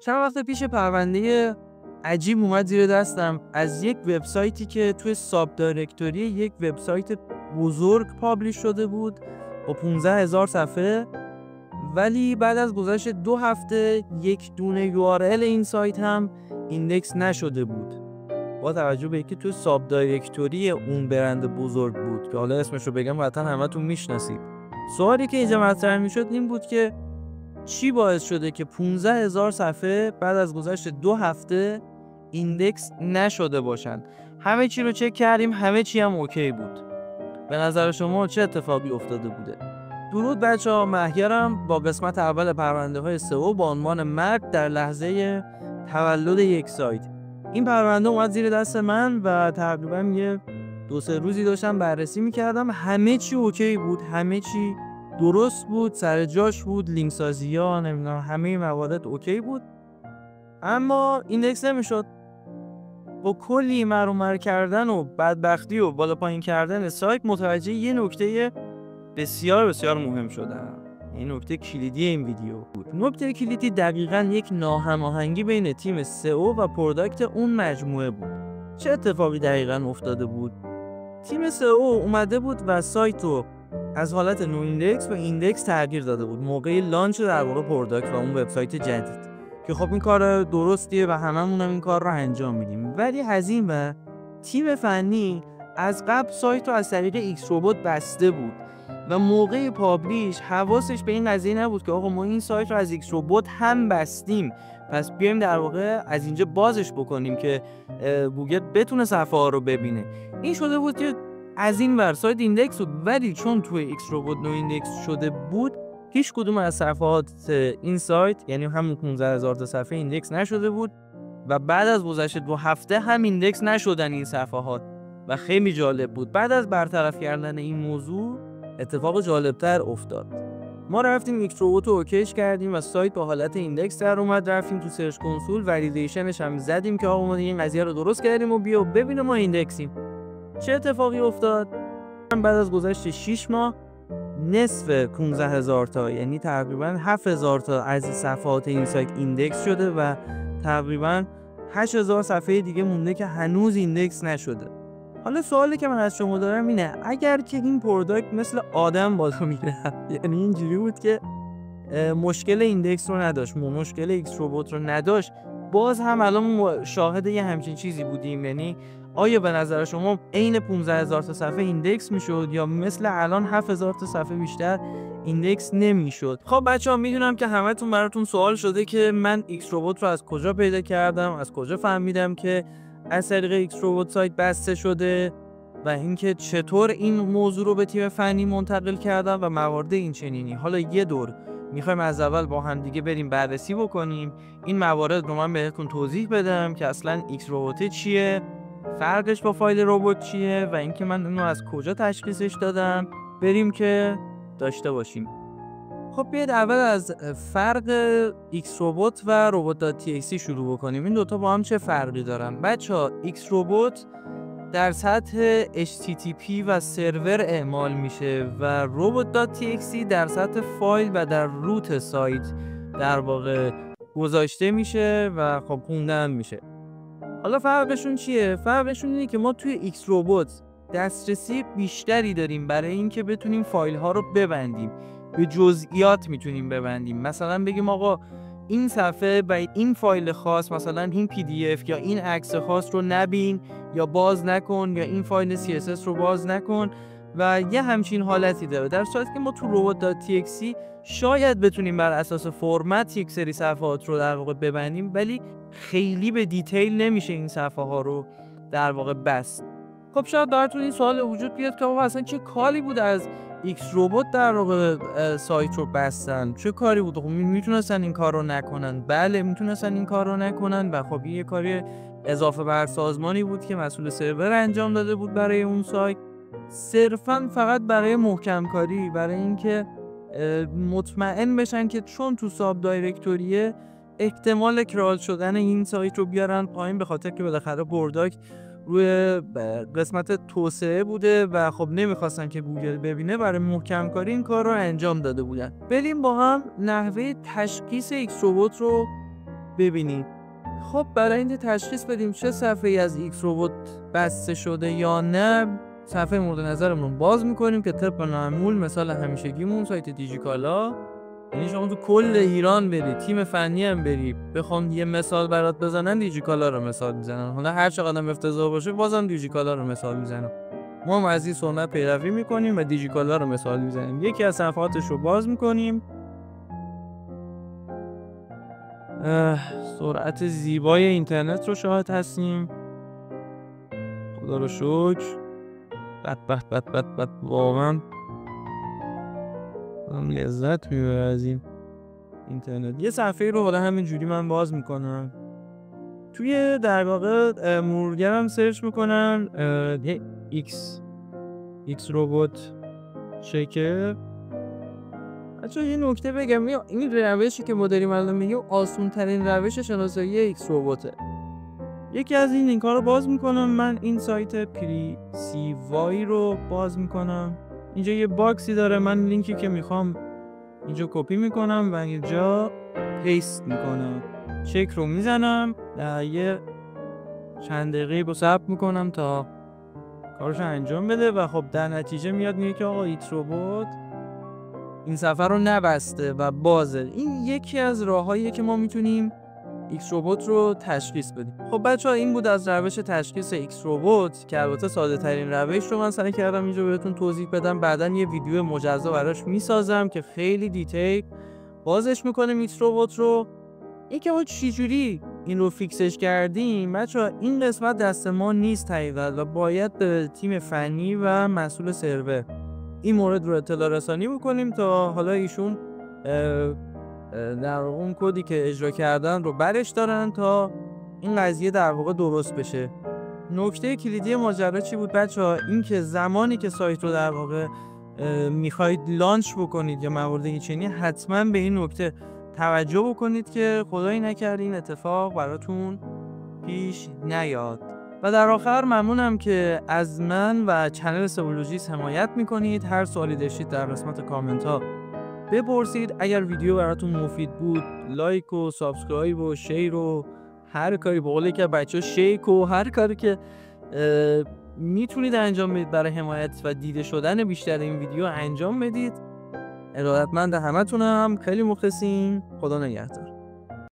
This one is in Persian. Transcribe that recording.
چند وقت پیش پرونده عجیب اومد زیر دستم از یک وبسایتی که توی ساب دایرکتوری یک وبسایت بزرگ پابلیش شده بود با 15,000 صفحه، ولی بعد از گذشت 2 هفته یک دونه URL این سایت هم ایندکس نشده بود، با توجه به اینکه توی ساب دایرکتوری اون برند بزرگ بود که حالا اسمش رو بگم قطعا همتون میشناسید. سوالی که اینجا مطرح میشد این بود که چی باعث شده که 15,000 صفحه بعد از گذشت 2 هفته ایندکس نشده باشن؟ همه چی رو چک کردیم، همه چی هم اوکی بود. به نظر شما چه اتفاقی افتاده بوده؟ درود بچه‌ها، مهیارم با قسمت اول پرونده‌های SEO با عنوان مرگ در لحظه تولد یک سایت. این پرونده اومد زیر دست من و تقریباً یه 2-3 روزی داشتم بررسی می‌کردم. همه چی اوکی بود، همه چی درست بود، سر جاش بود، لینک سازی‌ها، نمیدونم همه موارد اوکی بود، اما ایندکس نمی‌شد. با کلی مر کردن و بدبختی و بالا پایین کردن سایت متوجه یه نکته بسیار بسیار مهم شدم. این نکته کلیدی این ویدیو بود. نکته کلیدی دقیقاً یک ناهماهنگی بین تیم SEO و پروداکت اون مجموعه بود. چه اتفاقی دقیقاً افتاده بود؟ تیم SEO اومده بود و سایت رو از حالت نو ایندکس و ایندکس تغییر داده بود موقع لانچ در واقع پروداکت و اون وبسایت جدید، که خب این کار درستیه و هممون هم این کار رو انجام میدیم. ولی هزینه و تیم فنی از قبل سایت رو از طریق ایکس روبوت بسته بود و موقع پابلیش حواسش به این قضیه نبود که آقا ما این سایت رو از ایکس روبوت هم بستیم، پس بیایم در واقع از اینجا بازش بکنیم که گوگل بتونه صفحه ها رو ببینه. این شده بود که از این ور سایت ایندکس بود، ولی چون توی ایکس روبوت نو ایندکس شده بود هیچ کدوم از صفحات این سایت، یعنی همون 15,000 تا صفحه ایندکس نشده بود و بعد از گذشت 2 هفته هم ایندکس نشدن این صفحات. و خیلی جالب بود، بعد از برطرف کردن این موضوع اتفاق جالبتر افتاد. ما رفتیم ایکس روبوت رو اوکیش کردیم و سایت با حالت ایندکس در اومد. رفتیم تو سرچ کنسول ولیدیشنش هم زدیم که آقا ما این قضیه رو درست کردیم و بیا ببینیم ما ایندکسیم. چه اتفاقی افتاد؟ بعد از گذشت 6 ماه نصف 15,000 تا، یعنی تقریبا 7,000 تا از صفحات این سایت ایندکس شده و تقریبا 8,000 صفحه دیگه مونده که هنوز ایندکس نشده. حالا سوالی که من از شما دارم اینه، اگر که این پروداکت مثل آدم بالا میره، یعنی اینجوری بود که مشکل ایندکس رو نداشت، مشکل ایکس روبوت رو نداشت، باز هم الان شاهد یه همچین چیزی بودیم، یعنی آیا به نظر شما عین 15,000 تا صفحه ایندکس میشد یا مثل الان 7,000 تا صفحه بیشتر ایندکس نمیشد؟ خب بچه‌ها، میدونم که همتون براتون سوال شده که من ایکس روبوت رو از کجا پیدا کردم، از کجا فهمیدم که از طریق ایکس روبوت سایت بسته شده و اینکه چطور این موضوع رو به تیم فنی منتقل کردم و موارد این چنینی. حالا یه دور میخوایم از اول با هم دیگه بریم بررسی بکنیم، این موارد رو من بهتون توضیح بدم که اصلا ایکس روبوت چیه، فرقش با فایل ربات چیه و اینکه من اونو از کجا تشخیصش دادم، بریم که داشته باشیم. خب بیاید اول از فرق ایکس روبات و robot.txt شروع بکنیم. این دوتا با هم چه فرقی دارن؟ بچه‌ها، ایکس روبات در سطح HTTP و سرور اعمال میشه و robot.txt در سطح فایل و در روت سایت در واقع گذاشته میشه و خب خوندن میشه. حالا فرقشون چیه؟ فرقشون اینه که ما توی ایکس روبات دسترسی بیشتری داریم برای اینکه بتونیم فایل ها رو ببندیم، به جزئیات میتونیم ببندیم. مثلا بگیم آقا این صفحه و این فایل خاص، مثلا این PDF یا این عکس خاص رو نبین یا باز نکن یا این فایل CSS رو باز نکن و یه همچین حالتی داره. در صورتی که ما تو robot.txt شاید بتونیم بر اساس فرمت یک سری صفحات رو در واقع ببندیم، ولی خیلی به دیتیل نمیشه این صفحه ها رو در واقع بست. خب شاید براتون این سوال وجود بیاد که اصلا چه کاری بود از ایکس روبات در واقع سایت رو بستن؟ چه کاری بود؟ خب میتونستن این کار رو نکنن. بله میتونستن این کار رو نکنن و خب یه کاری اضافه بر سازمانی بود که مسئول سرور انجام داده بود برای اون سایت، صرفا فقط برای محکم کاری، برای اینکه مطمئن بشن که چون تو ساب دایرکتوریه احتمال کرال شدن این سایت رو بیارن پایین، به خاطر که بالاخره پروداکت روی قسمت توسعه بوده و خب نمیخواستن که گوگل ببینه، برای محکم کاری این کار رو انجام داده بودن. بریم با هم نحوه تشخیص ایکس روبات رو ببینید. خب برای اینکه تشخیص بدیم چه صفحه‌ای از ایکس ربات بسته شده یا نه، صفحه مورد نظرمون باز میکنیم که طبق معمول مثال همیشگیمون سایت دیجیکالا، یعنی شما تو کل ایران بری، تیم فنی هم بری بخوام یه مثال برات بزنن، دیجیکالا رو مثال میزنن. حالا هر چقدر افتضاح باشه بازم دیجیکالا رو مثال میزنن. ما هم از این سنت پیروی میکنیم و دیجیکالا رو مثال میزنیم. یکی از صفحاتش رو باز میکنیم. سرعت زیبای اینترنت رو شاهد هستیم، خدا رو شکر. بد واقعا لذت میبره از این اینترنت. یه صفحه رو حالا همینجوری من باز میکنم، توی در واقع مرورگرم سرچ میکنم یه ایکس ربات چکر. بچه‌ها یه نکته بگم، این روشی که ما داریم الان میگیم آسون ترین روش شناسایی ایکس رباته. یکی از این لینک ها رو باز میکنم، من این سایت پریسی وای رو باز میکنم. اینجا یه باکسی داره، من لینکی که میخوام اینجا کپی میکنم و اینجا پیست میکنم، چک رو میزنم، یه چند دقیقه رو صبر میکنم تا کارش انجام بده و خب در نتیجه میاد میگه که آقا ایکس ربات این صفحه رو نبسته و بازه. این یکی از راهاییه که ما میتونیم ایکس ربات رو تشخیص بدیم. خب بچه‌ها این بود از روش تشخیص ایکس ربات که البته ساده ترین روش رو من سعی کردم اینجا بهتون توضیح بدم. بعداً یه ویدیو مجزا براش میسازم که خیلی دیتیل بازش میکنیم ایکس ربات رو. اینکه ما چجوری این رو فیکسش کردیم بچه‌ها، این قسمت دست ما نیست حقیقت و باید به تیم فنی و مسئول سرور این مورد رو اطلاع رسانی بکنیم تا حالا ایشون در اون کدی که اجرا کردن رو برش دارن تا این قضیه در واقع درست بشه. نکته کلیدی ماجرا چی بود بچه‌ها؟ این که زمانی که سایت رو در واقع میخواید لانچ بکنید یا موارد چنینی، حتما به این نکته توجه بکنید که خدایی نکرده این اتفاق براتون پیش نیاد. و در آخر ممنونم که از من و چنل سئولوژیست حمایت میکنید. هر سوالی داشتید در قسمت کامنت ها بپرسید. اگر ویدیو براتون مفید بود لایک و سابسکرایب و شیر و هر کاری به قول که بچه شیک و هر کاری که میتونید انجام بدید برای حمایت و دیده شدن بیشتر این ویدیو انجام بدید. ارادتمند همتونم، خیلی مخلصیم، خدا نگهدار.